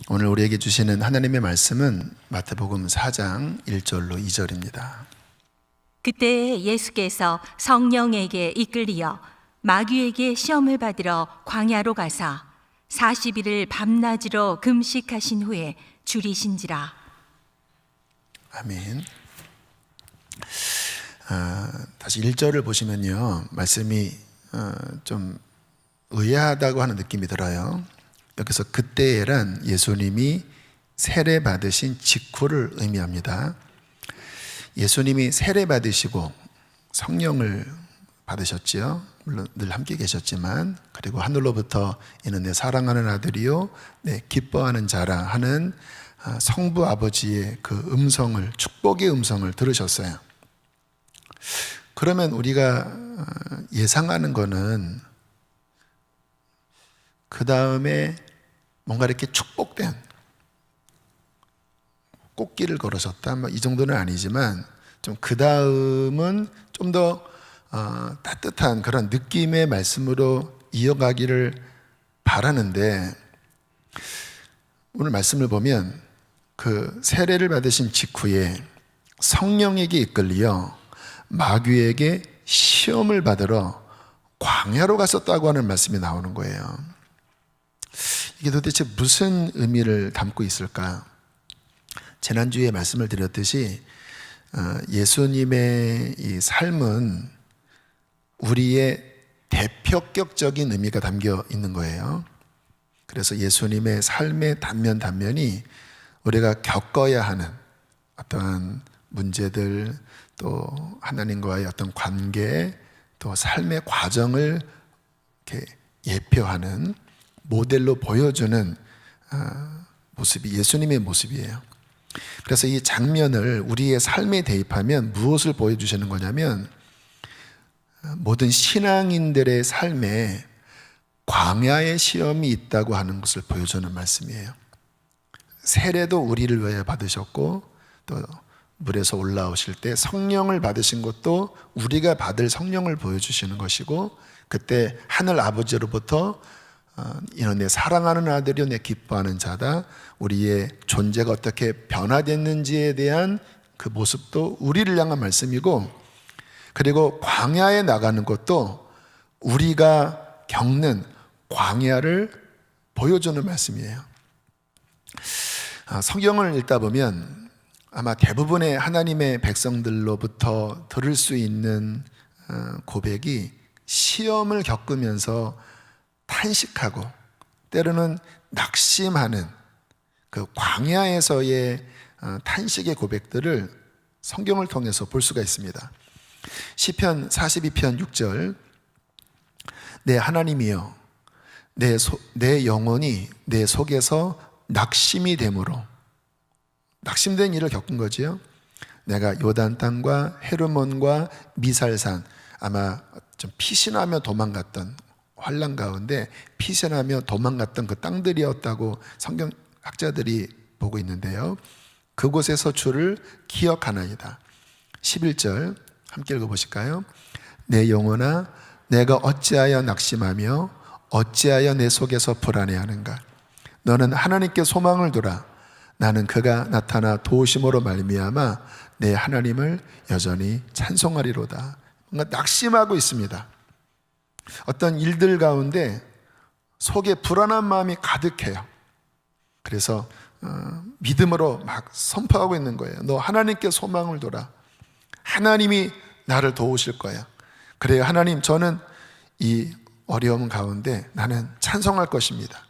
오늘 우리에게 주시는 하나님의 말씀은 마태복음 4장 1절로 2절입니다. 그때 예수께서 성령에게 이끌리어 마귀에게 시험을 받으러 광야로 가사 40일을 밤낮으로 금식하신 후에 줄이신지라. 아멘. 다시 1절을 보시면요, 말씀이 좀 의아하다고 하는 느낌이 들어요. 여기서 그때란 예수님이 세례 받으신 직후를 의미합니다. 예수님이 세례 받으시고 성령을 받으셨지요. 물론 늘 함께 계셨지만, 그리고 하늘로부터 이는 내 사랑하는 아들이요 내 기뻐하는 자라 하는 성부 아버지의 그 음성을, 축복의 음성을 들으셨어요. 그러면 우리가 예상하는 거는 그 다음에 뭔가 이렇게 축복된 꽃길을 걸으셨다, 이 정도는 아니지만 좀 그 다음은 좀 더 따뜻한 그런 느낌의 말씀으로 이어가기를 바라는데, 오늘 말씀을 보면 그 세례를 받으신 직후에 성령에게 이끌리어 마귀에게 시험을 받으러 광야로 갔었다고 하는 말씀이 나오는 거예요. 이게 도대체 무슨 의미를 담고 있을까? 지난주에 말씀을 드렸듯이 예수님의 이 삶은 우리의 대표격적인 의미가 담겨 있는 거예요. 그래서 예수님의 삶의 단면단면이 우리가 겪어야 하는 어떠한 문제들, 또 하나님과의 어떤 관계, 또 삶의 과정을 이렇게 예표하는, 모델로 보여주는 모습이 예수님의 모습이에요. 그래서 이 장면을 우리의 삶에 대입하면 무엇을 보여주시는 거냐면, 모든 신앙인들의 삶에 광야의 시험이 있다고 하는 것을 보여주는 말씀이에요. 세례도 우리를 위해 받으셨고, 또 물에서 올라오실 때 성령을 받으신 것도 우리가 받을 성령을 보여주시는 것이고, 그때 하늘 아버지로부터 이는 내 사랑하는 아들이요 내 기뻐하는 자다, 우리의 존재가 어떻게 변화됐는지에 대한 그 모습도 우리를 향한 말씀이고, 그리고 광야에 나가는 것도 우리가 겪는 광야를 보여주는 말씀이에요. 성경을 읽다 보면 아마 대부분의 하나님의 백성들로부터 들을 수 있는 고백이 시험을 겪으면서 탄식하고 때로는 낙심하는 그 광야에서의 탄식의 고백들을 성경을 통해서 볼 수가 있습니다. 시편 42편 6절, 내 하나님이여 내 영혼이 내 속에서 낙심이 되므로, 낙심된 일을 겪은 거지요. 내가 요단 땅과 헤르몬과 미살산, 아마 좀 피신하며 도망갔던, 환난 가운데 피신하며 도망갔던 그 땅들이었다고 성경학자들이 보고 있는데요, 그곳에서 주를 기억하나이다. 11절 함께 읽어보실까요? 내 영혼아 내가 어찌하여 낙심하며 어찌하여 내 속에서 불안해하는가? 너는 하나님께 소망을 두라. 나는 그가 나타나 도우심으로 말미암아 내 하나님을 여전히 찬송하리로다. 뭔가 낙심하고 있습니다. 어떤 일들 가운데 속에 불안한 마음이 가득해요. 그래서 믿음으로 막 선포하고 있는 거예요. 너 하나님께 소망을 둬라. 하나님이 나를 도우실 거야. 그래요, 하나님, 저는 이 어려움 가운데 나는 찬송할 것입니다.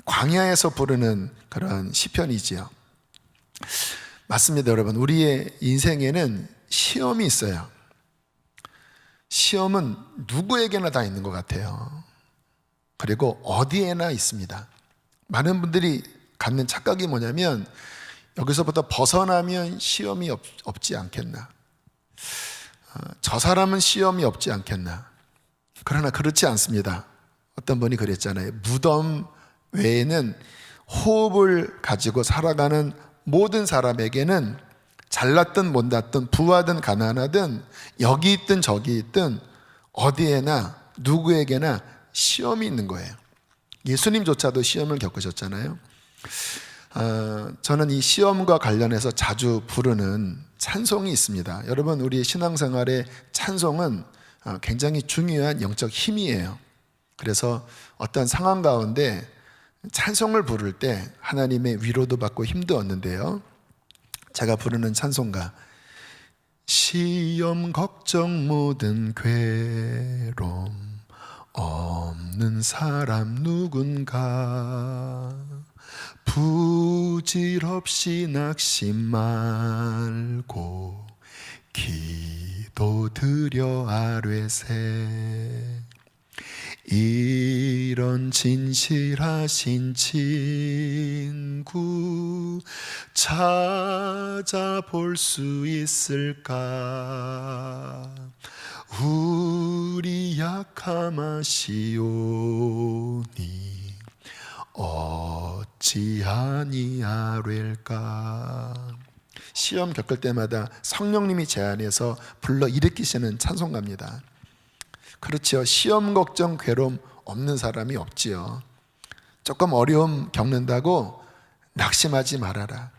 광야에서 부르는 그런 시편이지요. 맞습니다, 여러분. 우리의 인생에는 시험이 있어요. 시험은 누구에게나 다 있는 것 같아요. 그리고 어디에나 있습니다. 많은 분들이 갖는 착각이 뭐냐면, 여기서부터 벗어나면 시험이 없지 않겠나, 저 사람은 시험이 없지 않겠나. 그러나 그렇지 않습니다. 어떤 분이 그랬잖아요. 무덤 외에는 호흡을 가지고 살아가는 모든 사람에게는 잘났든 못났든 부하든 가난하든 여기 있든 저기 있든 어디에나 누구에게나 시험이 있는 거예요. 예수님조차도 시험을 겪으셨잖아요. 저는 이 시험과 관련해서 자주 부르는 찬송이 있습니다. 여러분, 우리 신앙생활의 찬송은 굉장히 중요한 영적 힘이에요. 그래서 어떤 상황 가운데 찬송을 부를 때 하나님의 위로도 받고 힘도 얻는데요. 제가 부르는 찬송가, 시험 걱정 모든 괴로움 없는 사람 누군가, 부질없이 낙심 말고 기도드려 아뢰세. 이런 진실하신 친구 찾아볼 수 있을까? 우리 약함 아시오니 어찌하니 아뢰일까? 시험 겪을 때마다 성령님이 제 안에서 불러일으키시는 찬송가입니다. 그렇죠. 시험 걱정 괴로움 없는 사람이 없지요. 조금 어려움 겪는다고 낙심하지 말아라.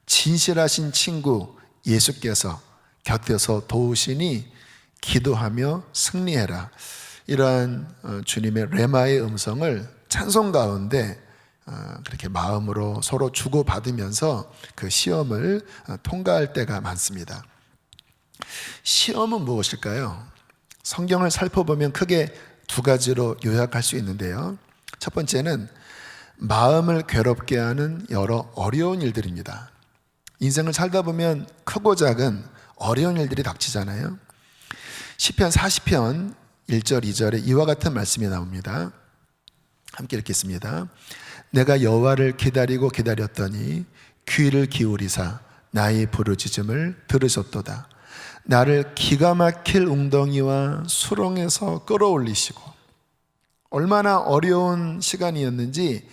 진실하신 친구 예수께서 곁에서 도우시니 기도하며 승리해라. 이러한 주님의 레마의 음성을 찬송 가운데 그렇게 마음으로 서로 주고받으면서 그 시험을 통과할 때가 많습니다. 시험은 무엇일까요? 성경을 살펴보면 크게 두 가지로 요약할 수 있는데요. 첫 번째는 마음을 괴롭게 하는 여러 어려운 일들입니다. 인생을 살다 보면 크고 작은 어려운 일들이 닥치잖아요. 시편 40편 1절 2절에 이와 같은 말씀이 나옵니다. 함께 읽겠습니다. 내가 여호와를 기다리고 기다렸더니 귀를 기울이사 나의 부르짖음을 들으셨도다. 나를 기가 막힐 웅덩이와 수렁에서 끌어올리시고, 얼마나 어려운 시간이었는지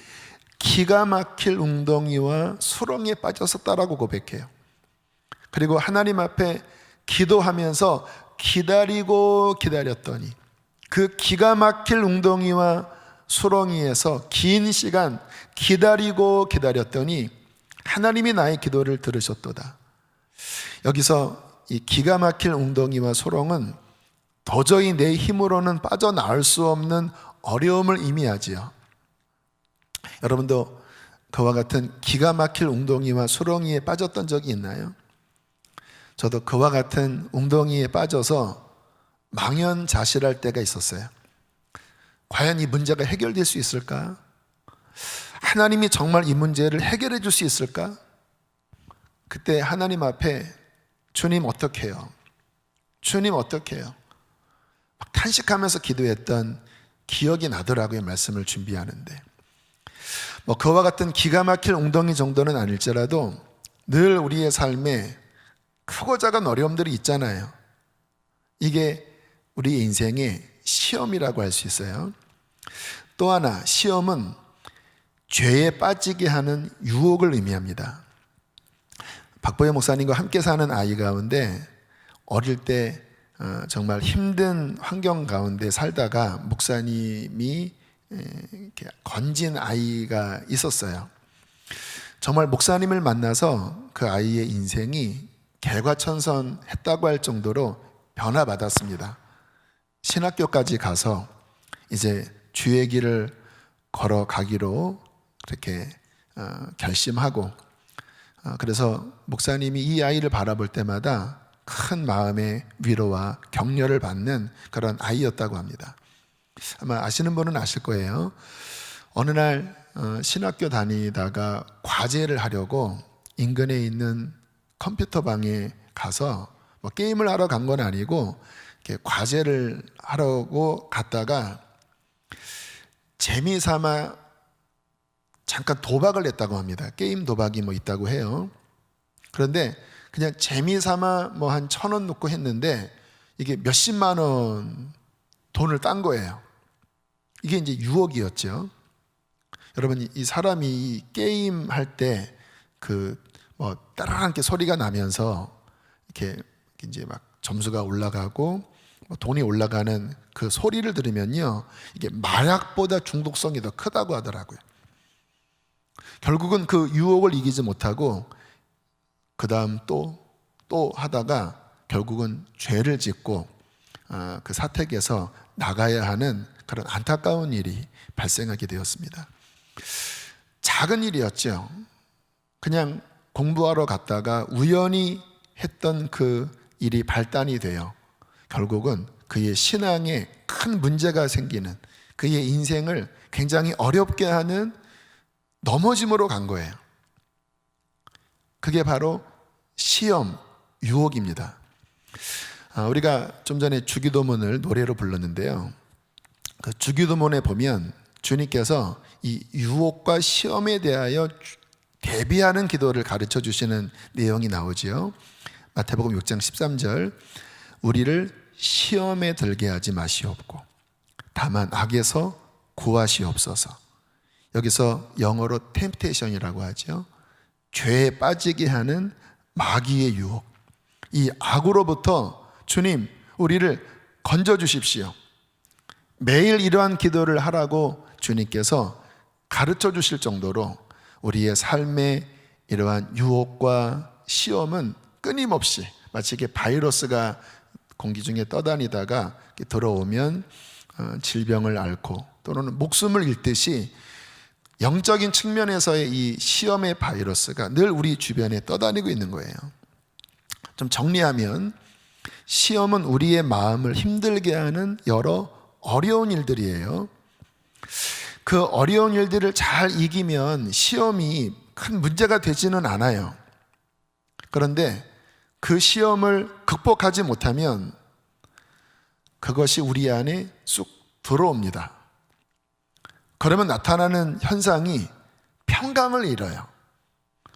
기가 막힐 웅덩이와 수렁에 빠졌었다라고 고백해요. 그리고 하나님 앞에 기도하면서 기다리고 기다렸더니 그 기가 막힐 웅덩이와 수렁이에서 긴 시간 기다리고 기다렸더니 하나님이 나의 기도를 들으셨도다. 여기서 이 기가 막힐 웅덩이와 소롱은 도저히 내 힘으로는 빠져나올 수 없는 어려움을 의미하지요. 여러분도 그와 같은 기가 막힐 웅덩이와 수렁이에 빠졌던 적이 있나요? 저도 그와 같은 웅덩이에 빠져서 망연자실할 때가 있었어요. 과연 이 문제가 해결될 수 있을까? 하나님이 정말 이 문제를 해결해 줄 수 있을까? 그때 하나님 앞에 주님 어떻게 해요? 주님 어떻게 해요? 막 탄식하면서 기도했던 기억이 나더라고요. 말씀을 준비하는데 그와 같은 기가 막힐 웅덩이 정도는 아닐지라도 늘 우리의 삶에 크고 작은 어려움들이 있잖아요. 이게 우리 인생의 시험이라고 할 수 있어요. 또 하나, 시험은 죄에 빠지게 하는 유혹을 의미합니다. 박보영 목사님과 함께 사는 아이 가운데 어릴 때 정말 힘든 환경 가운데 살다가 목사님이 이렇게 건진 아이가 있었어요. 정말 목사님을 만나서 그 아이의 인생이 개과천선했다고 할 정도로 변화받았습니다. 신학교까지 가서 이제 주의 길을 걸어가기로 그렇게 결심하고, 그래서 목사님이 이 아이를 바라볼 때마다 큰 마음의 위로와 격려를 받는 그런 아이였다고 합니다. 아마 아시는 분은 아실 거예요. 어느 날 신학교 다니다가 과제를 하려고 인근에 있는 컴퓨터 방에 가서 게임을 하러 간 건 아니고 이렇게 과제를 하려고 갔다가 재미삼아 잠깐 도박을 했다고 합니다. 게임 도박이 있다고 해요. 그런데 그냥 재미삼아 한 1,000원 넣고 했는데 이게 몇십만 원 돈을 딴 거예요. 이게 이제 유혹이었죠. 여러분, 이 사람이 게임 할 때 따라란 게 소리가 나면서 이렇게 이제 막 점수가 올라가고 돈이 올라가는 그 소리를 들으면요, 이게 마약보다 중독성이 더 크다고 하더라고요. 결국은 그 유혹을 이기지 못하고 그 다음 또 하다가 결국은 죄를 짓고 그 사택에서 나가야 하는 그런 안타까운 일이 발생하게 되었습니다. 작은 일이었죠. 그냥 공부하러 갔다가 우연히 했던 그 일이 발단이 되어 결국은 그의 신앙에 큰 문제가 생기는, 그의 인생을 굉장히 어렵게 하는 넘어짐으로 간 거예요. 그게 바로 시험, 유혹입니다. 우리가 좀 전에 주기도문을 노래로 불렀는데요. 그 주기도문에 보면 주님께서 이 유혹과 시험에 대하여 대비하는 기도를 가르쳐 주시는 내용이 나오지요. 마태복음 6장 13절, 우리를 시험에 들게 하지 마시옵고 다만 악에서 구하시옵소서. 여기서 영어로 템프테이션이라고 하죠. 죄에 빠지게 하는 마귀의 유혹, 이 악으로부터 주님 우리를 건져 주십시오. 매일 이러한 기도를 하라고 주님께서 가르쳐 주실 정도로 우리의 삶의 이러한 유혹과 시험은 끊임없이 마치 이게 바이러스가 공기 중에 떠다니다가 들어오면 질병을 앓고 또는 목숨을 잃듯이 영적인 측면에서의 이 시험의 바이러스가 늘 우리 주변에 떠다니고 있는 거예요. 좀 정리하면 시험은 우리의 마음을 힘들게 하는 여러 어려운 일들이에요. 그 어려운 일들을 잘 이기면 시험이 큰 문제가 되지는 않아요. 그런데 그 시험을 극복하지 못하면 그것이 우리 안에 쑥 들어옵니다. 그러면 나타나는 현상이 평강을 잃어요.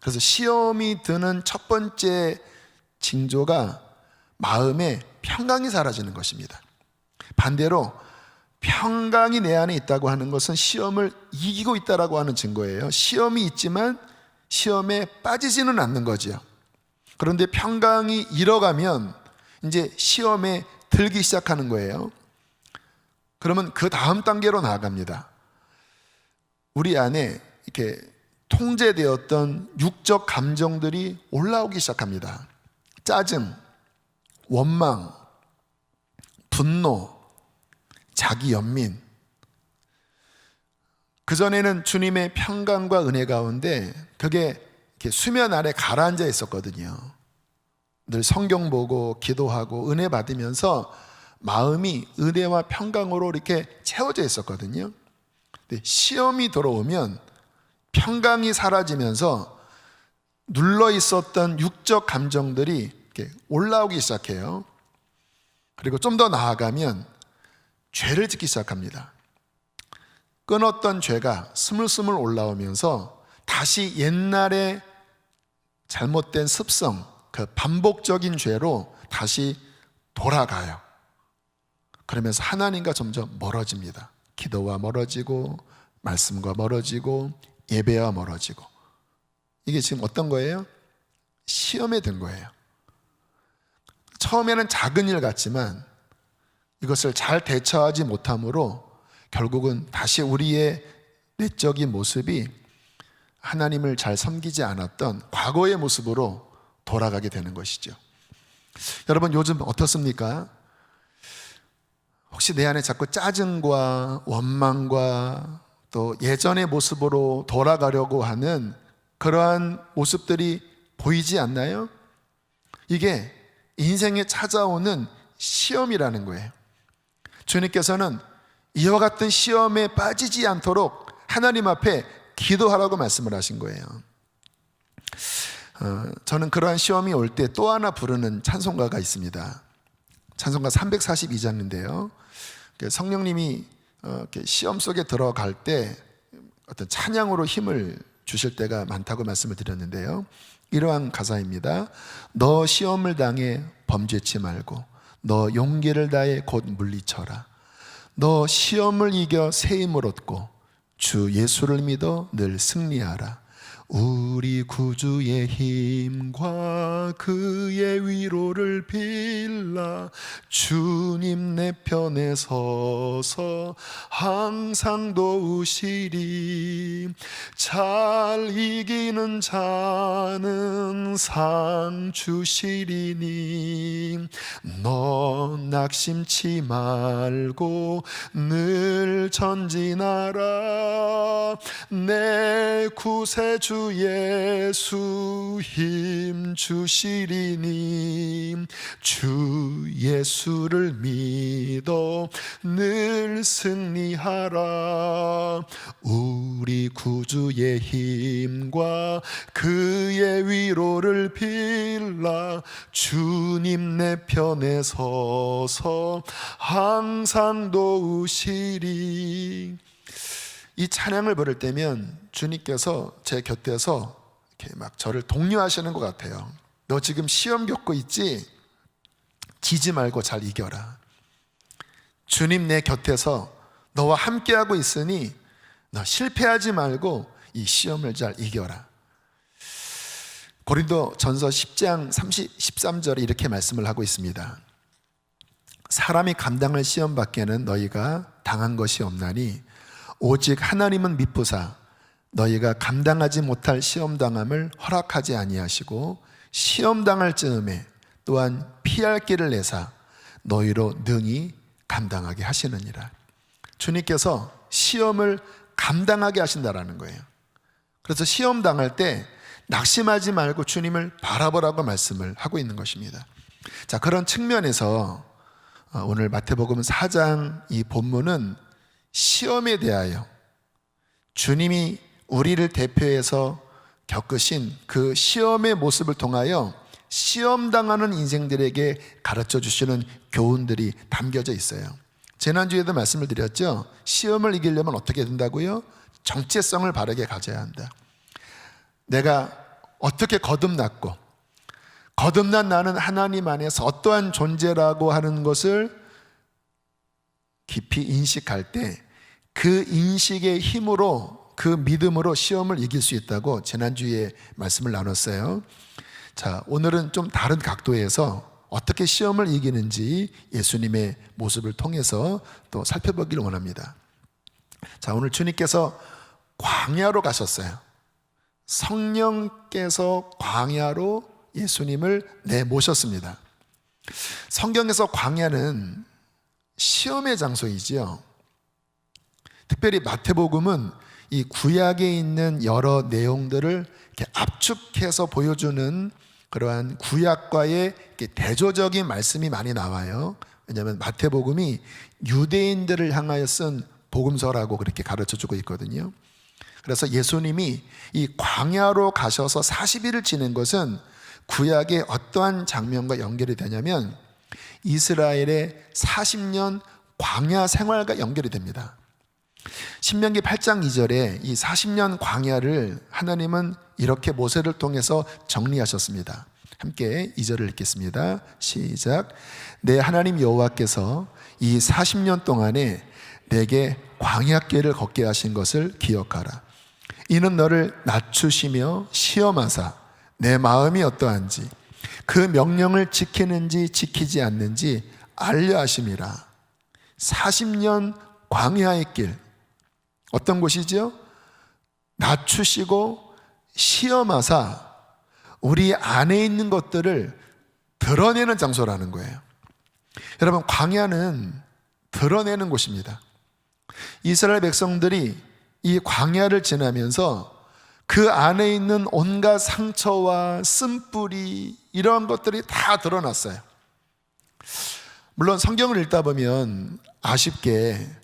그래서 시험이 드는 첫 번째 징조가 마음에 평강이 사라지는 것입니다. 반대로 평강이 내 안에 있다고 하는 것은 시험을 이기고 있다고 하는 증거예요. 시험이 있지만 시험에 빠지지는 않는 거지요. 그런데 평강이 잃어가면 이제 시험에 들기 시작하는 거예요. 그러면 그 다음 단계로 나아갑니다. 우리 안에 이렇게 통제되었던 육적 감정들이 올라오기 시작합니다. 짜증, 원망, 분노, 자기 연민. 그전에는 주님의 평강과 은혜 가운데 그게 이렇게 수면 아래 가라앉아 있었거든요. 늘 성경 보고 기도하고 은혜 받으면서 마음이 은혜와 평강으로 이렇게 채워져 있었거든요. 근데 시험이 들어오면 평강이 사라지면서 눌러 있었던 육적 감정들이 이렇게 올라오기 시작해요. 그리고 좀 더 나아가면 죄를 짓기 시작합니다. 끊었던 죄가 스물스물 올라오면서 다시 옛날의 잘못된 습성, 그 반복적인 죄로 다시 돌아가요. 그러면서 하나님과 점점 멀어집니다. 기도와 멀어지고 말씀과 멀어지고 예배와 멀어지고. 이게 지금 어떤 거예요? 시험에 든 거예요. 처음에는 작은 일 같지만 이것을 잘 대처하지 못함으로 결국은 다시 우리의 내적인 모습이 하나님을 잘 섬기지 않았던 과거의 모습으로 돌아가게 되는 것이죠. 여러분 요즘 어떻습니까? 혹시 내 안에 자꾸 짜증과 원망과 또 예전의 모습으로 돌아가려고 하는 그러한 모습들이 보이지 않나요? 이게 인생에 찾아오는 시험이라는 거예요. 주님께서는 이와 같은 시험에 빠지지 않도록 하나님 앞에 기도하라고 말씀을 하신 거예요. 저는 그러한 시험이 올 때 또 하나 부르는 찬송가가 있습니다. 찬송가 342장인데요. 성령님이 시험 속에 들어갈 때 어떤 찬양으로 힘을 주실 때가 많다고 말씀을 드렸는데요. 이러한 가사입니다. 너 시험을 당해 범죄치 말고 너 용기를 다해 곧 물리쳐라. 너 시험을 이겨 새 힘을 얻고 주 예수를 믿어 늘 승리하라. 우리 구주의 힘과 그의 위로를 빌라 주님 내 편에 서서 항상 도우시리. 잘 이기는 자는 상 주시리니 너 낙심치 말고 늘 전진하라. 내 구세주 예수 힘 주시리니 주 예수를 믿어 늘 승리하라. 우리 구주의 힘과 그의 위로를 빌라 주님 내 편에 서서 항상 도우시리. 이 찬양을 부를 때면 주님께서 제 곁에서 이렇게 막 저를 독려하시는 것 같아요. 너 지금 시험 겪고 있지? 지지 말고 잘 이겨라. 주님 내 곁에서 너와 함께하고 있으니 너 실패하지 말고 이 시험을 잘 이겨라. 고린도 전서 10장 13절에 이렇게 말씀을 하고 있습니다. 사람이 감당할 시험 밖에는 너희가 당한 것이 없나니 오직 하나님은 미쁘사 너희가 감당하지 못할 시험당함을 허락하지 아니하시고 시험당할 즈음에 또한 피할 길을 내사 너희로 능히 감당하게 하시느니라. 주님께서 시험을 감당하게 하신다라는 거예요. 그래서 시험당할 때 낙심하지 말고 주님을 바라보라고 말씀을 하고 있는 것입니다. 자, 그런 측면에서 오늘 마태복음 4장 이 본문은 시험에 대하여 주님이 우리를 대표해서 겪으신 그 시험의 모습을 통하여 시험당하는 인생들에게 가르쳐 주시는 교훈들이 담겨져 있어요. 지난주에도 말씀을 드렸죠. 시험을 이기려면 어떻게 된다고요? 정체성을 바르게 가져야 한다. 내가 어떻게 거듭났고 거듭난 나는 하나님 안에서 어떠한 존재라고 하는 것을 깊이 인식할 때 그 인식의 힘으로 그 믿음으로 시험을 이길 수 있다고 지난주에 말씀을 나눴어요. 자, 오늘은 좀 다른 각도에서 어떻게 시험을 이기는지 예수님의 모습을 통해서 또 살펴보기를 원합니다. 자, 오늘 주님께서 광야로 가셨어요. 성령께서 광야로 예수님을 내모셨습니다. 성경에서 광야는 시험의 장소이지요. 특별히 마태복음은 이 구약에 있는 여러 내용들을 이렇게 압축해서 보여주는 그러한 구약과의 대조적인 말씀이 많이 나와요. 왜냐하면 마태복음이 유대인들을 향하여 쓴 복음서라고 그렇게 가르쳐주고 있거든요. 그래서 예수님이 이 광야로 가셔서 40일을 지낸 것은 구약의 어떠한 장면과 연결이 되냐면 이스라엘의 40년 광야 생활과 연결이 됩니다. 신명기 8장 2절에 이 40년 광야를 하나님은 이렇게 모세를 통해서 정리하셨습니다. 함께 2절을 읽겠습니다. 시작. 내 하나님 여호와께서 이 40년 동안에 내게 광야길을 걷게 하신 것을 기억하라. 이는 너를 낮추시며 시험하사 내 마음이 어떠한지 그 명령을 지키는지 지키지 않는지 알려 하심이라. 40년 광야의 길, 어떤 곳이죠? 낮추시고 시험하사 우리 안에 있는 것들을 드러내는 장소라는 거예요. 여러분, 광야는 드러내는 곳입니다. 이스라엘 백성들이 이 광야를 지나면서 그 안에 있는 온갖 상처와 쓴뿌리 이러한 것들이 다 드러났어요. 물론 성경을 읽다 보면 아쉽게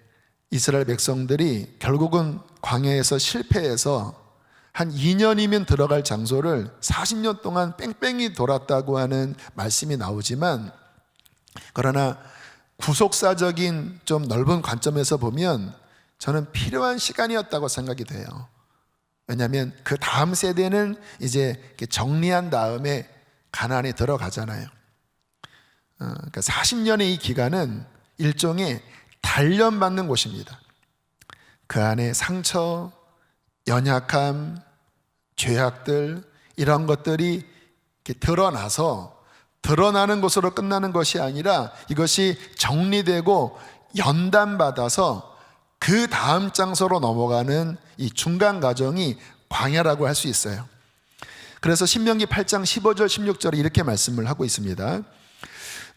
이스라엘 백성들이 결국은 광야에서 실패해서 한 2년이면 들어갈 장소를 40년 동안 뺑뺑이 돌았다고 하는 말씀이 나오지만, 그러나 구속사적인 좀 넓은 관점에서 보면 저는 필요한 시간이었다고 생각이 돼요. 왜냐하면 그 다음 세대는 이제 정리한 다음에 가나안에 들어가잖아요. 그러니까 40년의 이 기간은 일종의 단련받는 곳입니다. 그 안에 상처, 연약함, 죄악들, 이런 것들이 이렇게 드러나는 것으로 끝나는 것이 아니라 이것이 정리되고 연단받아서 그 다음 장소로 넘어가는 이 중간 과정이 광야라고 할 수 있어요. 그래서 신명기 8장 15절 16절에 이렇게 말씀을 하고 있습니다.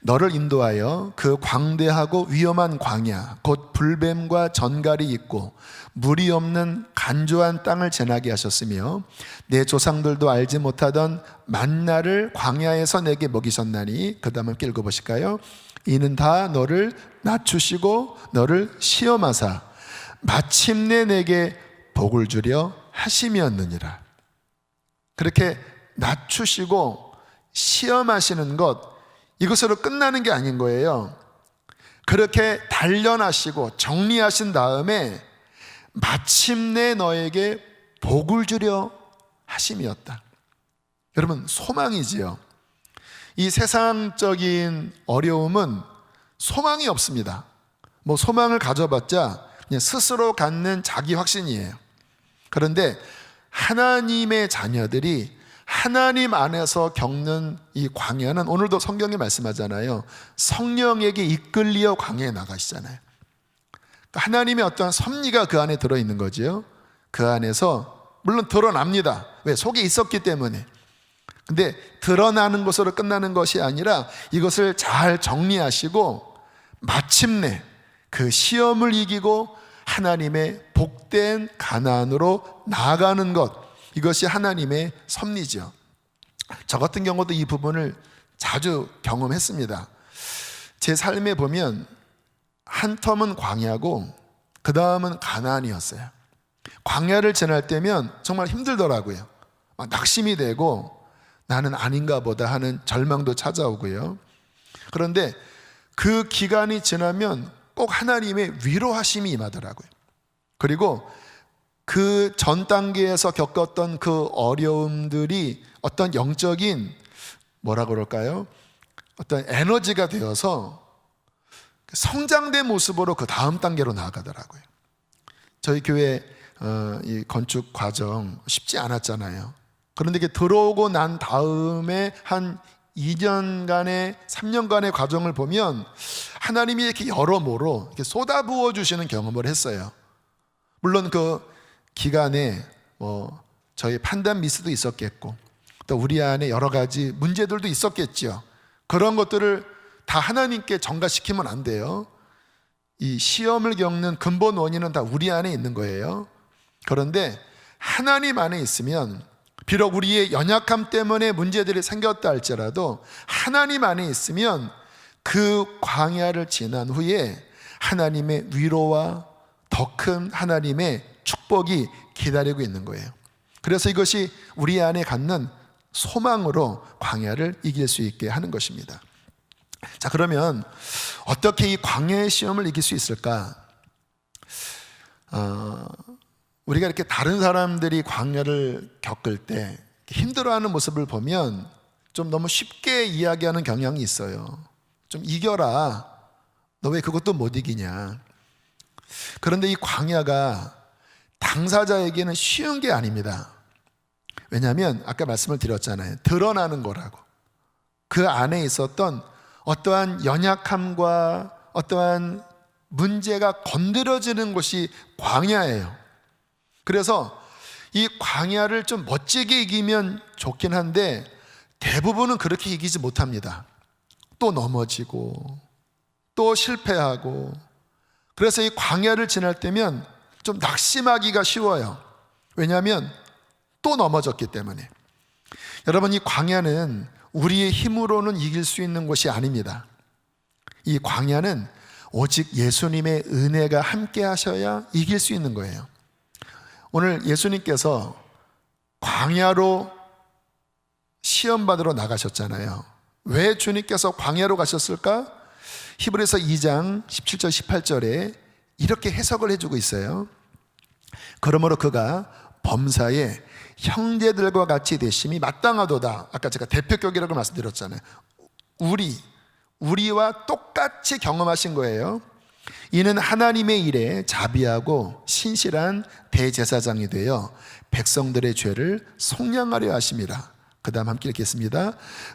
너를 인도하여 그 광대하고 위험한 광야 곧 불뱀과 전갈이 있고 물이 없는 간조한 땅을 지나게 하셨으며 내 조상들도 알지 못하던 만나를 광야에서 내게 먹이셨나니. 그 다음 함께 읽어보실까요? 이는 다 너를 낮추시고 너를 시험하사 마침내 내게 복을 주려 하심이었느니라. 그렇게 낮추시고 시험하시는 것, 이것으로 끝나는 게 아닌 거예요. 그렇게 단련하시고 정리하신 다음에 마침내 너에게 복을 주려 하심이었다. 여러분, 소망이지요. 이 세상적인 어려움은 소망이 없습니다. 뭐 소망을 가져봤자 그냥 스스로 갖는 자기 확신이에요. 그런데 하나님의 자녀들이 하나님 안에서 겪는 이 광야는, 오늘도 성경이 말씀하잖아요. 성령에게 이끌리어 광야에 나가시잖아요. 그러니까 하나님의 어떠한 섭리가 그 안에 들어있는 거죠. 그 안에서 물론 드러납니다. 왜? 속에 있었기 때문에. 근데 드러나는 것으로 끝나는 것이 아니라 이것을 잘 정리하시고 마침내 그 시험을 이기고 하나님의 복된 가나안으로 나아가는 것, 이것이 하나님의 섭리죠. 저 같은 경우도 이 부분을 자주 경험했습니다. 제 삶에 보면 한 텀은 광야고 그 다음은 가나안이었어요. 광야를 지날 때면 정말 힘들더라고요. 막 낙심이 되고 나는 아닌가 보다 하는 절망도 찾아오고요. 그런데 그 기간이 지나면 꼭 하나님의 위로하심이 임하더라고요. 그리고 그 전 단계에서 겪었던 그 어려움들이 어떤 영적인, 뭐라 그럴까요? 어떤 에너지가 되어서 성장된 모습으로 그 다음 단계로 나아가더라고요. 저희 교회 이 건축 과정 쉽지 않았잖아요. 그런데 이게 들어오고 난 다음에 한 2년간의 3년간의 과정을 보면 하나님이 이렇게 여러모로 이렇게 쏟아부어 주시는 경험을 했어요. 물론 그 기간에 저희 판단 미스도 있었겠고 또 우리 안에 여러 가지 문제들도 있었겠죠. 그런 것들을 다 하나님께 전가시키면 안 돼요. 이 시험을 겪는 근본 원인은 다 우리 안에 있는 거예요. 그런데 하나님 안에 있으면 비록 우리의 연약함 때문에 문제들이 생겼다 할지라도 하나님 안에 있으면 그 광야를 지난 후에 하나님의 위로와 더 큰 하나님의 축복이 기다리고 있는 거예요. 그래서 이것이 우리 안에 갖는 소망으로 광야를 이길 수 있게 하는 것입니다. 자, 그러면 어떻게 이 광야의 시험을 이길 수 있을까? 우리가 이렇게 다른 사람들이 광야를 겪을 때 힘들어하는 모습을 보면 좀 너무 쉽게 이야기하는 경향이 있어요. 좀 이겨라. 너 왜 그것도 못 이기냐. 그런데 이 광야가 당사자에게는 쉬운 게 아닙니다. 왜냐하면 아까 말씀을 드렸잖아요. 드러나는 거라고. 그 안에 있었던 어떠한 연약함과 어떠한 문제가 건드려지는 곳이 광야예요. 그래서 이 광야를 좀 멋지게 이기면 좋긴 한데 대부분은 그렇게 이기지 못합니다. 또 넘어지고 또 실패하고. 그래서 이 광야를 지날 때면 좀 낙심하기가 쉬워요. 왜냐하면 또 넘어졌기 때문에. 여러분, 이 광야는 우리의 힘으로는 이길 수 있는 것이 아닙니다. 이 광야는 오직 예수님의 은혜가 함께 하셔야 이길 수 있는 거예요. 오늘 예수님께서 광야로 시험 받으러 나가셨잖아요. 왜 주님께서 광야로 가셨을까? 히브리서 2장 17절 18절에 이렇게 해석을 해주고 있어요. 그러므로 그가 범사에 형제들과 같이 되심이 마땅하도다. 아까 제가 대표격이라고 말씀드렸잖아요. 우리와 똑같이 경험하신 거예요. 이는 하나님의 일에 자비하고 신실한 대제사장이 되어 백성들의 죄를 속량하려 하심이라. 그 다음 함께 읽겠습니다.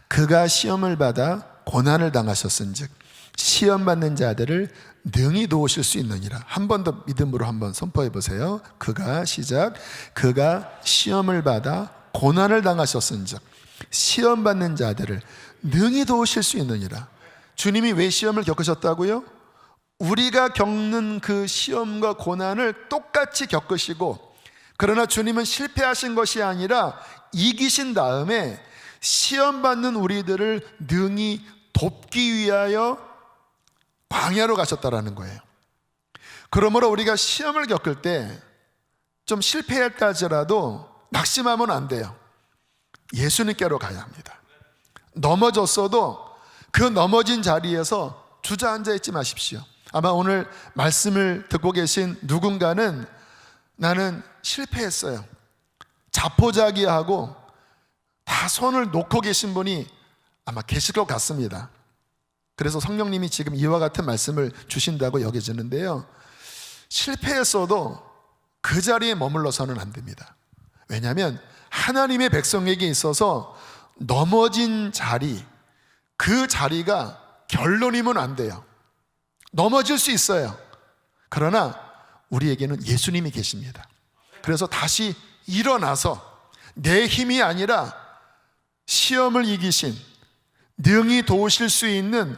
그가 시험을 받아 고난을 당하셨은즉 시험 받는 자들을 능히 도우실 수 있느니라. 한 번 더 믿음으로 한번 선포해 보세요. 그가 시험을 받아 고난을 당하셨은즉 시험 받는 자들을 능히 도우실 수 있느니라. 주님이 왜 시험을 겪으셨다고요? 우리가 겪는 그 시험과 고난을 똑같이 겪으시고, 그러나 주님은 실패하신 것이 아니라 이기신 다음에 시험 받는 우리들을 능히 돕기 위하여 광야로 가셨다라는 거예요. 그러므로 우리가 시험을 겪을 때 좀 실패했다 할지라도 낙심하면 안 돼요. 예수님께로 가야 합니다. 넘어졌어도 그 넘어진 자리에서 주저앉아 있지 마십시오. 아마 오늘 말씀을 듣고 계신 누군가는 나는 실패했어요, 자포자기하고 다 손을 놓고 계신 분이 아마 계실 것 같습니다. 그래서 성령님이 지금 이와 같은 말씀을 주신다고 여겨지는데요, 실패했어도 그 자리에 머물러서는 안 됩니다. 왜냐하면 하나님의 백성에게 있어서 넘어진 자리, 그 자리가 결론이면 안 돼요. 넘어질 수 있어요. 그러나 우리에게는 예수님이 계십니다. 그래서 다시 일어나서 내 힘이 아니라 시험을 이기신 능히 도우실 수 있는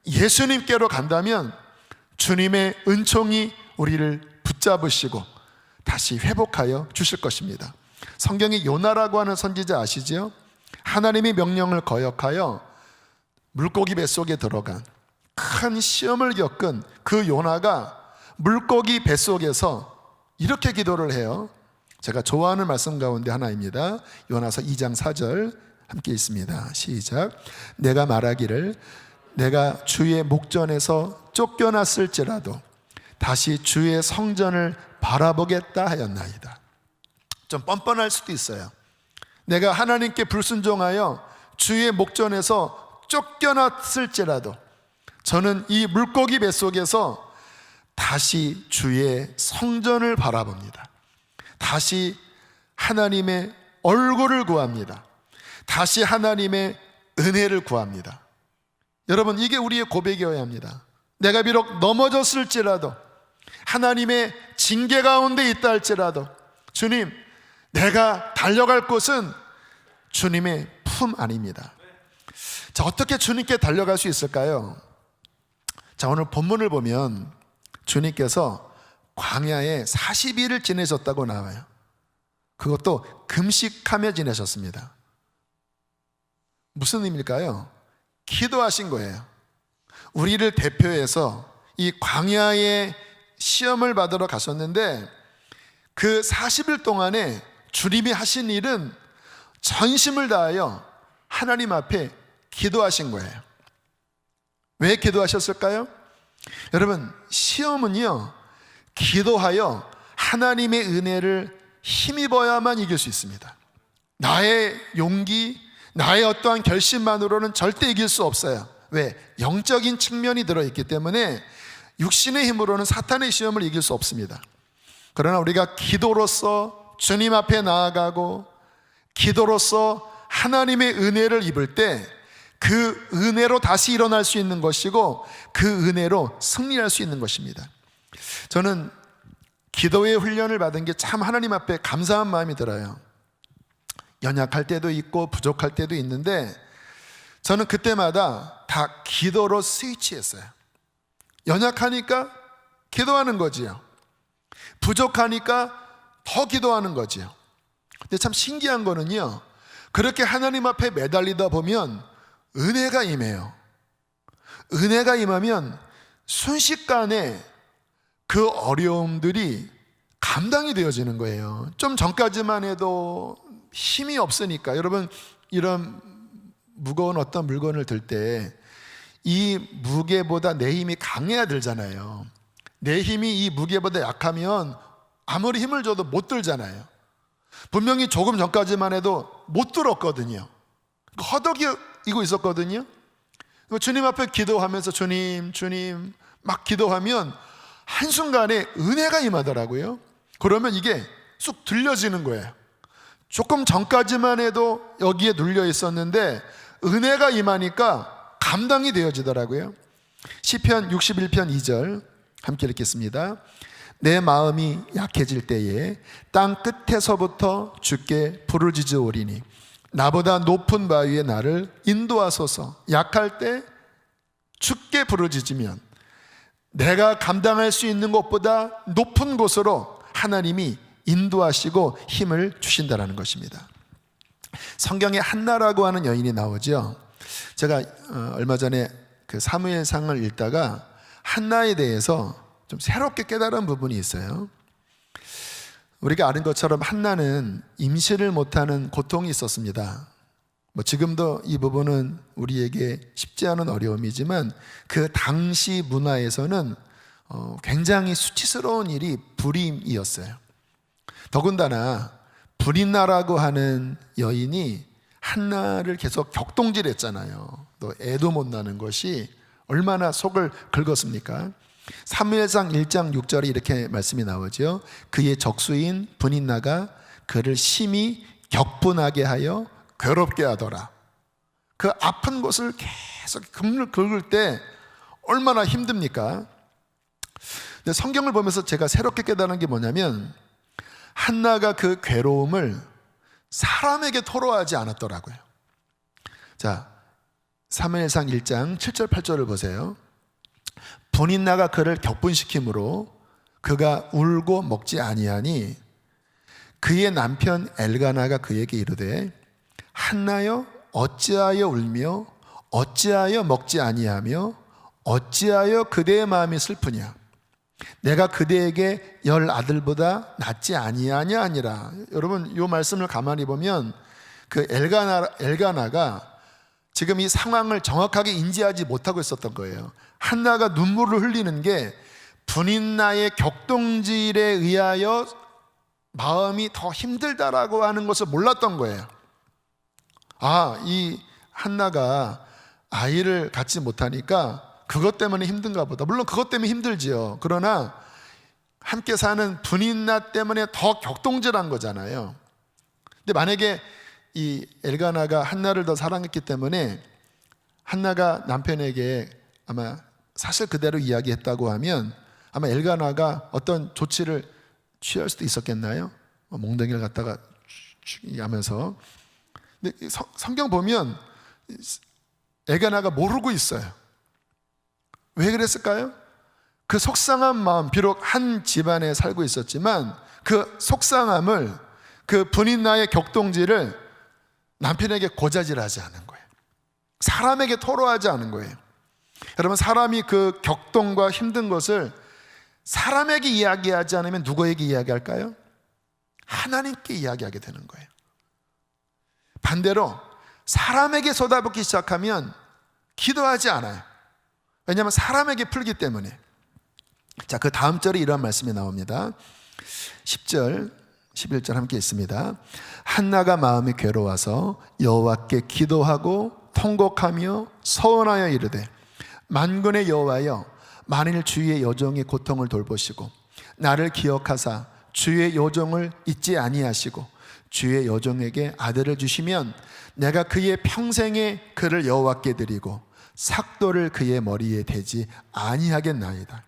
예수님께로 간다면 주님의 은총이 우리를 붙잡으시고 다시 회복하여 주실 것입니다. 성경에 요나라고 하는 선지자 아시죠? 하나님의 명령을 거역하여 물고기 뱃속에 들어간 큰 시험을 겪은 그 요나가 물고기 뱃속에서 이렇게 기도를 해요. 제가 좋아하는 말씀 가운데 하나입니다. 요나서 2장 4절 함께 읽습니다. 시작. 내가 말하기를 내가 주의 목전에서 쫓겨났을지라도 다시 주의 성전을 바라보겠다 하였나이다. 좀 뻔뻔할 수도 있어요. 내가 하나님께 불순종하여 주의 목전에서 쫓겨났을지라도 저는 이 물고기 뱃속에서 다시 주의 성전을 바라봅니다. 다시 하나님의 얼굴을 구합니다. 다시 하나님의 은혜를 구합니다. 여러분, 이게 우리의 고백이어야 합니다. 내가 비록 넘어졌을지라도, 하나님의 징계 가운데 있다 할지라도, 주님, 내가 달려갈 곳은 주님의 품 안입니다. 자, 어떻게 주님께 달려갈 수 있을까요? 자, 오늘 본문을 보면 주님께서 광야에 40일을 지내셨다고 나와요. 그것도 금식하며 지내셨습니다. 무슨 의미일까요? 기도하신 거예요. 우리를 대표해서 이 광야에 시험을 받으러 가셨는데 그 40일 동안에 주님이 하신 일은 전심을 다하여 하나님 앞에 기도하신 거예요. 왜 기도하셨을까요? 여러분, 시험은요, 기도하여 하나님의 은혜를 힘입어야만 이길 수 있습니다. 나의 용기, 나의 어떠한 결심만으로는 절대 이길 수 없어요. 왜? 영적인 측면이 들어있기 때문에 육신의 힘으로는 사탄의 시험을 이길 수 없습니다. 그러나 우리가 기도로서 주님 앞에 나아가고 기도로서 하나님의 은혜를 입을 때 그 은혜로 다시 일어날 수 있는 것이고 그 은혜로 승리할 수 있는 것입니다. 저는 기도의 훈련을 받은 게 참 하나님 앞에 감사한 마음이 들어요. 연약할 때도 있고 부족할 때도 있는데 저는 그때마다 다 기도로 스위치했어요. 연약하니까 기도하는 거지요. 부족하니까 더 기도하는 거지요. 근데 참 신기한 거는요, 그렇게 하나님 앞에 매달리다 보면 은혜가 임해요. 은혜가 임하면 순식간에 그 어려움들이 감당이 되어지는 거예요. 좀 전까지만 해도 힘이 없으니까, 여러분, 이런 무거운 어떤 물건을 들 때 이 무게보다 내 힘이 강해야 들잖아요. 내 힘이 이 무게보다 약하면 아무리 힘을 줘도 못 들잖아요. 분명히 조금 전까지만 해도 못 들었거든요. 허덕이고 있었거든요. 주님 앞에 기도하면서 주님 막 기도하면 한순간에 은혜가 임하더라고요. 그러면 이게 쑥 들려지는 거예요. 조금 전까지만 해도 여기에 눌려 있었는데 은혜가 임하니까 감당이 되어지더라고요. 시편 61편 2절 함께 읽겠습니다. 내 마음이 약해질 때에 땅 끝에서부터 주께 부르짖으오리니 나보다 높은 바위에 나를 인도하소서. 약할 때 주께 부르짖으면 내가 감당할 수 있는 것보다 높은 곳으로 하나님이 인도하시고 힘을 주신다는 것입니다. 성경에 한나라고 하는 여인이 나오죠. 제가 얼마 전에 그 사무엘상을 읽다가 한나에 대해서 좀 새롭게 깨달은 부분이 있어요. 우리가 아는 것처럼 한나는 임신을 못하는 고통이 있었습니다. 지금도 이 부분은 우리에게 쉽지 않은 어려움이지만 그 당시 문화에서는 굉장히 수치스러운 일이 불임이었어요. 더군다나 브린나라고 하는 여인이 한나를 계속 격동질했잖아요. 또 애도 못 나는 것이 얼마나 속을 긁었습니까? 사무엘상 1장 6절에 이렇게 말씀이 나오죠. 그의 적수인 브린나가 그를 심히 격분하게 하여 괴롭게 하더라. 그 아픈 곳을 계속 금을 긁을 때 얼마나 힘듭니까? 근데 성경을 보면서 제가 새롭게 깨달은 게 뭐냐면 한나가 그 괴로움을 사람에게 토로하지 않았더라고요. 자, 사무엘상 1장 7절 8절을 보세요. 브린나가 그를 격분시키므로 그가 울고 먹지 아니하니 그의 남편 엘가나가 그에게 이르되 한나여 어찌하여 울며 어찌하여 먹지 아니하며 어찌하여 그대의 마음이 슬프냐 내가 그대에게 10 아들보다 낫지 아니하냐 아니라. 여러분 이 말씀을 가만히 보면 그 엘가나가 지금 이 상황을 정확하게 인지하지 못하고 있었던 거예요. 한나가 눈물을 흘리는 게 브린나의 격동질에 의하여 마음이 더 힘들다라고 하는 것을 몰랐던 거예요. 이 한나가 아이를 갖지 못하니까 그것 때문에 힘든가 보다. 물론 그것 때문에 힘들지요. 그러나 함께 사는 브린나 때문에 더 격동질한 거잖아요. 근데 만약에 이 엘가나가 한나를 더 사랑했기 때문에 한나가 남편에게 아마 사실 그대로 이야기했다고 하면 아마 엘가나가 어떤 조치를 취할 수도 있었겠나요? 몽둥이를 갖다가 하면서. 근데 성경 보면 엘가나가 모르고 있어요. 왜 그랬을까요? 그 속상한 마음, 비록 한 집안에 살고 있었지만 그 속상함을, 그 브린나의 격동질을 남편에게 고자질하지 않은 거예요. 사람에게 토로하지 않은 거예요. 여러분, 사람이 그 격동과 힘든 것을 사람에게 이야기하지 않으면 누구에게 이야기할까요? 하나님께 이야기하게 되는 거예요. 반대로 사람에게 쏟아붓기 시작하면 기도하지 않아요. 왜냐하면 사람에게 풀기 때문에. 자, 그 다음 절에 이러한 말씀이 나옵니다. 10절, 11절 함께 있습니다. 한나가 마음이 괴로워서 여호와께 기도하고 통곡하며 서원하여 이르되 만군의 여호와여 만일 주의 여종의 고통을 돌보시고 나를 기억하사 주의 여종을 잊지 아니하시고 주의 여종에게 아들을 주시면 내가 그의 평생에 그를 여호와께 드리고 삭도를 그의 머리에 대지 아니하겠나이다.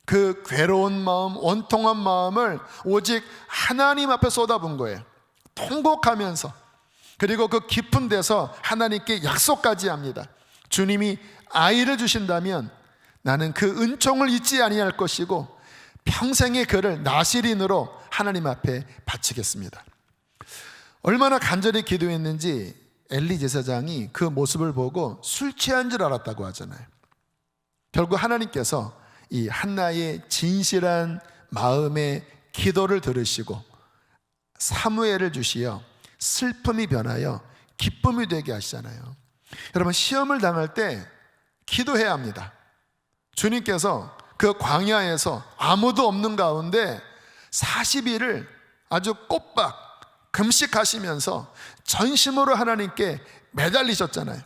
그 괴로운 마음, 원통한 마음을 오직 하나님 앞에 쏟아본 거예요. 통곡하면서. 그리고 그 깊은 데서 하나님께 약속까지 합니다. 주님이 아이를 주신다면 나는 그 은총을 잊지 아니할 것이고 평생의 그를 나실인으로 하나님 앞에 바치겠습니다. 얼마나 간절히 기도했는지 엘리 제사장이 그 모습을 보고 술 취한 줄 알았다고 하잖아요. 결국 하나님께서 이 한나의 진실한 마음의 기도를 들으시고 사무엘을 주시어 슬픔이 변하여 기쁨이 되게 하시잖아요. 여러분, 시험을 당할 때 기도해야 합니다. 주님께서 그 광야에서 아무도 없는 가운데 40일을 아주 꼬박 금식하시면서 전심으로 하나님께 매달리셨잖아요.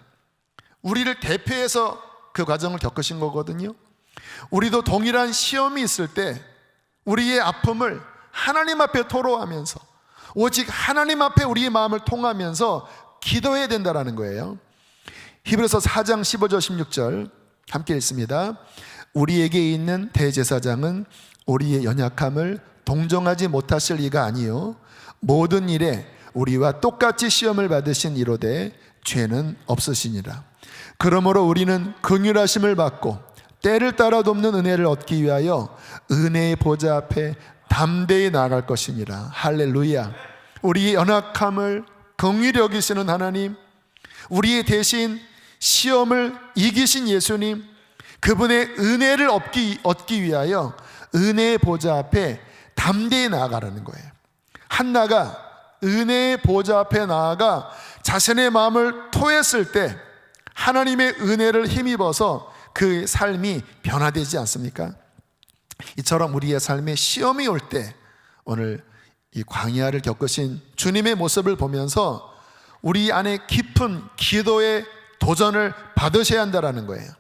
우리를 대표해서 그 과정을 겪으신 거거든요. 우리도 동일한 시험이 있을 때 우리의 아픔을 하나님 앞에 토로하면서 오직 하나님 앞에 우리의 마음을 통하면서 기도해야 된다는 거예요. 히브리서 4장 15절 16절 함께 읽습니다. 우리에게 있는 대제사장은 우리의 연약함을 동정하지 못하실 이가 아니요 모든 일에 우리와 똑같이 시험을 받으신 이로되 죄는 없으시니라. 그러므로 우리는 긍휼하심을 받고 때를 따라 돕는 은혜를 얻기 위하여 은혜의 보좌 앞에 담대히 나아갈 것이니라. 할렐루야. 우리의 연약함을 긍휼히 여기시는 하나님, 우리의 대신 시험을 이기신 예수님, 그분의 은혜를 얻기 위하여 은혜의 보좌 앞에 담대히 나아가라는 거예요. 한나가 은혜의 보좌 앞에 나아가 자신의 마음을 토했을 때 하나님의 은혜를 힘입어서 그 삶이 변화되지 않습니까? 이처럼 우리의 삶에 시험이 올 때 오늘 이 광야를 겪으신 주님의 모습을 보면서 우리 안에 깊은 기도의 도전을 받으셔야 한다는 거예요.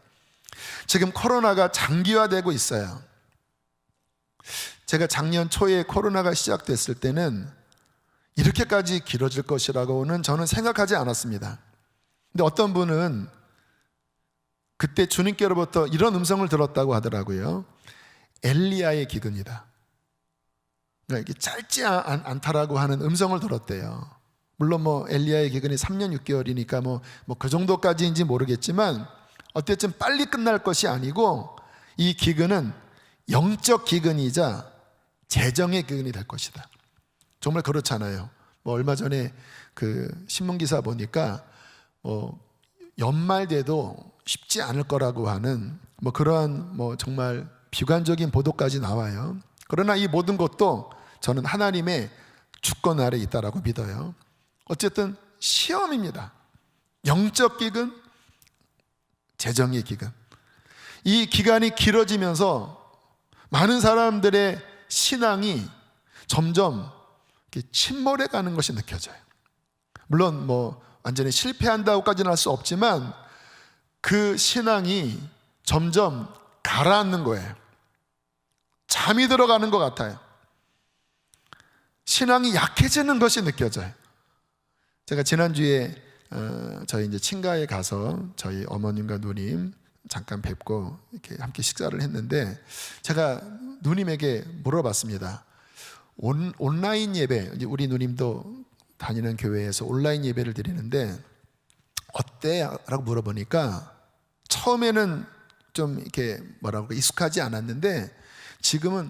지금 코로나가 장기화되고 있어요. 제가 작년 초에 코로나가 시작됐을 때는 이렇게까지 길어질 것이라고는 저는 생각하지 않았습니다. 근데 어떤 분은 그때 주님께로부터 이런 음성을 들었다고 하더라고요. 엘리야의 기근이다. 그러니까 이게 짧지 않다라고 하는 음성을 들었대요. 물론 뭐 엘리야의 기근이 3년 6개월이니까 뭐 그 정도까지인지 모르겠지만 어쨌든 빨리 끝날 것이 아니고 이 기근은 영적 기근이자 재정의 기근이 될 것이다. 정말 그렇잖아요. 뭐 얼마 전에 그 신문 기사 보니까 연말 돼도 쉽지 않을 거라고 하는 뭐 그러한 뭐 정말 비관적인 보도까지 나와요. 그러나 이 모든 것도 저는 하나님의 주권 아래 있다라고 믿어요. 어쨌든 시험입니다. 영적 기근, 재정의 기근. 이 기간이 길어지면서 많은 사람들의 신앙이 점점 침몰해 가는 것이 느껴져요. 물론 뭐 완전히 실패한다고까지는 할 수 없지만 그 신앙이 점점 가라앉는 거예요. 잠이 들어가는 것 같아요. 신앙이 약해지는 것이 느껴져요. 제가 지난주에 저희 이제 친가에 가서 저희 어머님과 누님 잠깐 뵙고 이렇게 함께 식사를 했는데 제가 누님에게 물어봤습니다. 온라인 예배, 이제 우리 누님도 다니는 교회에서 온라인 예배를 드리는데 어때? 라고 물어보니까 처음에는 좀 이렇게 뭐라고 익숙하지 않았는데 지금은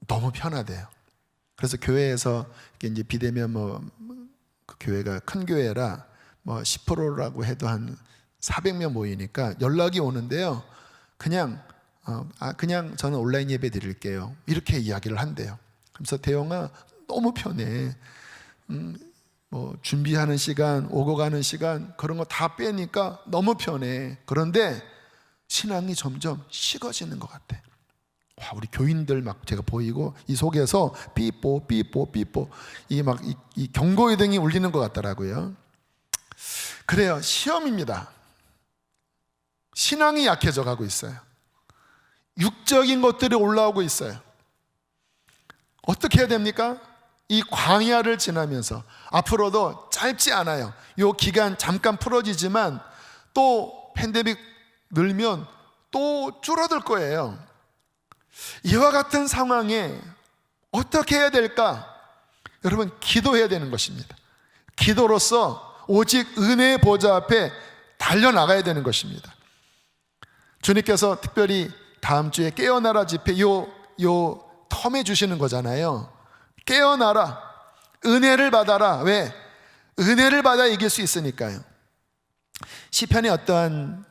너무 편하대요. 그래서 교회에서 이제 비대면 그 교회가 큰 교회라 10%라고 해도 한 400명 모이니까 연락이 오는데요. 그냥 저는 온라인 예배 드릴게요. 이렇게 이야기를 한대요. 그래서 대영아 너무 편해. 준비하는 시간, 오고 가는 시간 그런 거 다 빼니까 너무 편해. 그런데 신앙이 점점 식어지는 것 같아. 와, 우리 교인들 막 제가 보이고 이 속에서 삐뽀 이 경고의 등이 울리는 것 같더라고요. 그래요. 시험입니다. 신앙이 약해져 가고 있어요. 육적인 것들이 올라오고 있어요. 어떻게 해야 됩니까? 이 광야를 지나면서 앞으로도 짧지 않아요. 이 기간 잠깐 풀어지지만 또 팬데믹 늘면 또 줄어들 거예요. 이와 같은 상황에 어떻게 해야 될까? 여러분 기도해야 되는 것입니다. 기도로서 오직 은혜의 보좌 앞에 달려나가야 되는 것입니다. 주님께서 특별히 다음 주에 깨어나라 집회 요 텀에 주시는 거잖아요. 깨어나라, 은혜를 받아라. 왜? 은혜를 받아 이길 수 있으니까요. 시편에 어떠한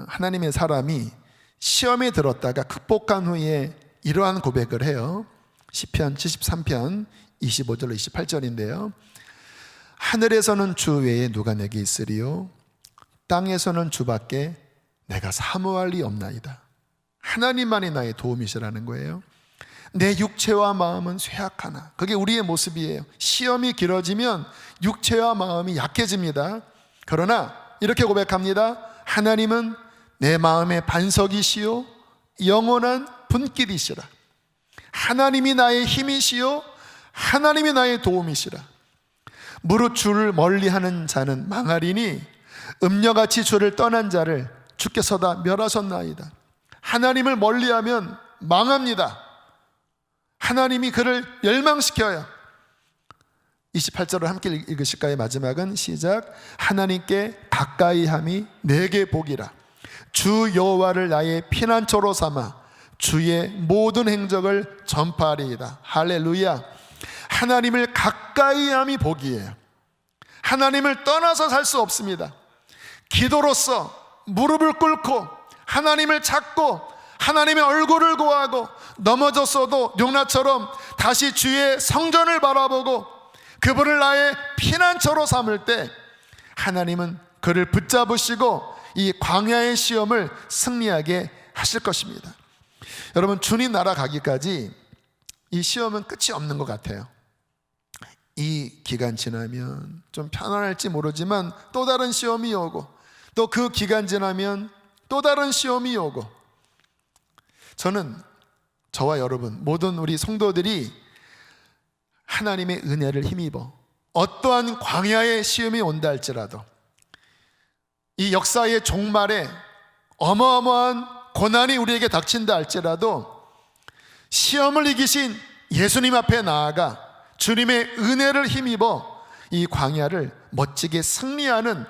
하나님의 사람이 시험에 들었다가 극복한 후에 이러한 고백을 해요. 시편 73편 25절로 28절인데요. 하늘에서는 주 외에 누가 내게 있으리요? 땅에서는 주밖에 내가 사모할 리 없나이다. 하나님만이 나의 도움이시라는 거예요. 내 육체와 마음은 쇠약하나. 그게 우리의 모습이에요. 시험이 길어지면 육체와 마음이 약해집니다. 그러나 이렇게 고백합니다. 하나님은 내 마음의 반석이시요 영원한 분길이시라. 하나님이 나의 힘이시요 하나님이 나의 도움이시라. 무릇 주를 멀리하는 자는 망하리니 음녀같이 주를 떠난 자를 주께서 다 멸하셨나이다. 하나님을 멀리하면 망합니다. 하나님이 그를 멸망시켜요. 28절을 함께 읽으실까요? 마지막은 시작. 하나님께 가까이함이 내게 복이라. 주 여호와를 나의 피난처로 삼아 주의 모든 행적을 전파하리이다. 할렐루야. 하나님을 가까이함이 복이에요. 하나님을 떠나서 살 수 없습니다. 기도로서 무릎을 꿇고 하나님을 찾고 하나님의 얼굴을 구하고 넘어졌어도 용나처럼 다시 주의 성전을 바라보고 그분을 나의 피난처로 삼을 때 하나님은 그를 붙잡으시고 이 광야의 시험을 승리하게 하실 것입니다. 여러분, 주님 나라 가기까지 이 시험은 끝이 없는 것 같아요. 이 기간 지나면 좀 편안할지 모르지만 또 다른 시험이 오고 또 그 기간 지나면 또 다른 시험이 오고, 저는 저와 여러분 모든 우리 성도들이 하나님의 은혜를 힘입어 어떠한 광야의 시험이 온다 할지라도 이 역사의 종말에 어마어마한 고난이 우리에게 닥친다 할지라도 시험을 이기신 예수님 앞에 나아가 주님의 은혜를 힘입어 이 광야를 멋지게 승리하는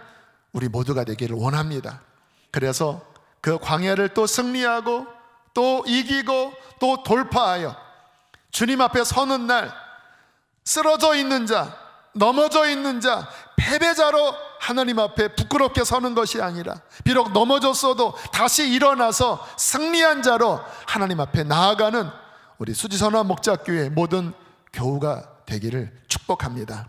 우리 모두가 되기를 원합니다. 그래서 그 광야를 또 승리하고 또 이기고 또 돌파하여 주님 앞에 서는 날 쓰러져 있는 자, 넘어져 있는 자, 패배자로 하나님 앞에 부끄럽게 서는 것이 아니라 비록 넘어졌어도 다시 일어나서 승리한 자로 하나님 앞에 나아가는 우리 수지선화 목자교회 모든 교우가 되기를 축복합니다.